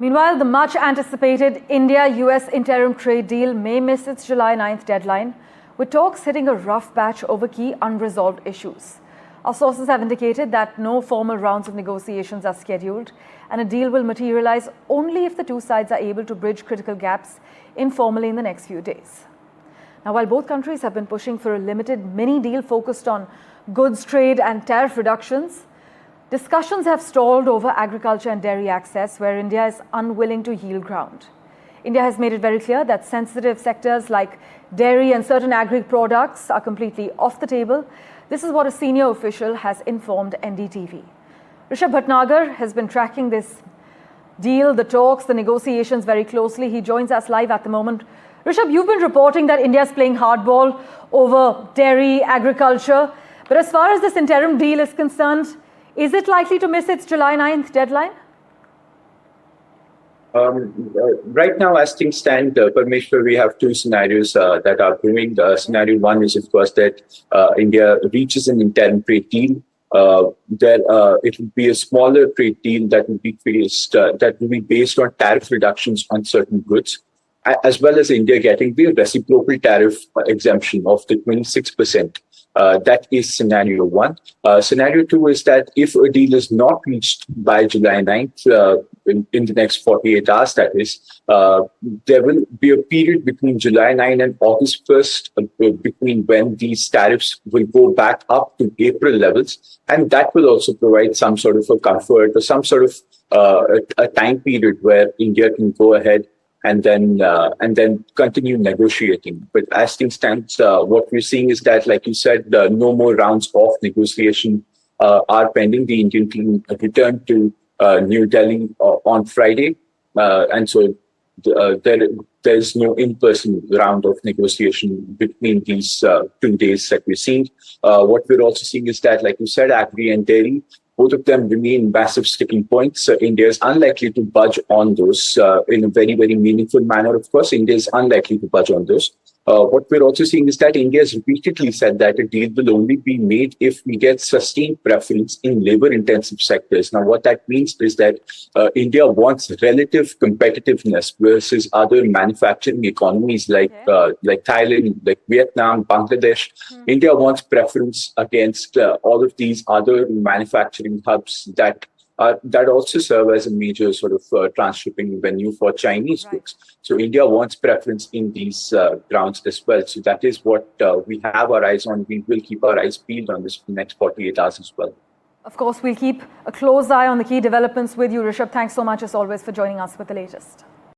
Meanwhile, the much-anticipated India-US interim trade deal may miss its July 9th deadline, with talks hitting a rough patch over key unresolved issues. Our sources have indicated that no formal rounds of negotiations are scheduled, and a deal will materialize only if the two sides are able to bridge critical gaps informally in the next few days. Now, while both countries have been pushing for a limited mini-deal focused on goods trade and tariff reductions, discussions have stalled over agriculture and dairy access, where India is unwilling to yield ground. India has made it very clear that sensitive sectors like dairy and certain agri-products are completely off the table. This is what a senior official has informed NDTV. Rishabh Bhatnagar has been tracking this deal, the talks, the negotiations very closely. He joins us live at the moment. Rishabh, you've been reporting that India is playing hardball over dairy, agriculture. But as far as this interim deal is concerned, is it likely to miss its July 9th deadline? Right now, as things stand, Parmeshwar, we have two scenarios that are brewing. Scenario one is, of course, that India reaches an interim trade deal. It will be a smaller trade deal that will be based on tariff reductions on certain goods, as well as India getting the reciprocal tariff exemption of the 26%. That is scenario one. Scenario two is that if a deal is not reached by July 9th, in the next 48 hours, that is, there will be a period between July 9 and August 1st, between when these tariffs will go back up to April levels. And that will also provide some sort of a comfort or some sort of a time period where India can go ahead and then continue negotiating. But as things stand, what we're seeing is that, like you said, no more rounds of negotiation are pending. The Indian team returned to New Delhi on Friday, and so there's no in-person round of negotiation between these 2 days that we're seeing. What we're also seeing is that, like you said, agri and dairy, both of them remain massive sticking points. India is unlikely to budge on those in a very, very meaningful manner. Of course, India is unlikely to budge on those. What we're also seeing is that India has repeatedly said that a deal will only be made if we get sustained preference in labor-intensive sectors. Now, what that means is that India wants relative competitiveness versus other manufacturing economies like Thailand, like Vietnam, Bangladesh. India wants preference against all of these other manufacturing hubs that also serve as a major sort of transshipping venue for Chinese goods. So India wants preference in these grounds as well. So that is what we have our eyes on. We will keep our eyes peeled on this for the next 48 hours as well. Of course, we'll keep a close eye on the key developments with you, Rishabh. Thanks so much, as always, for joining us with the latest.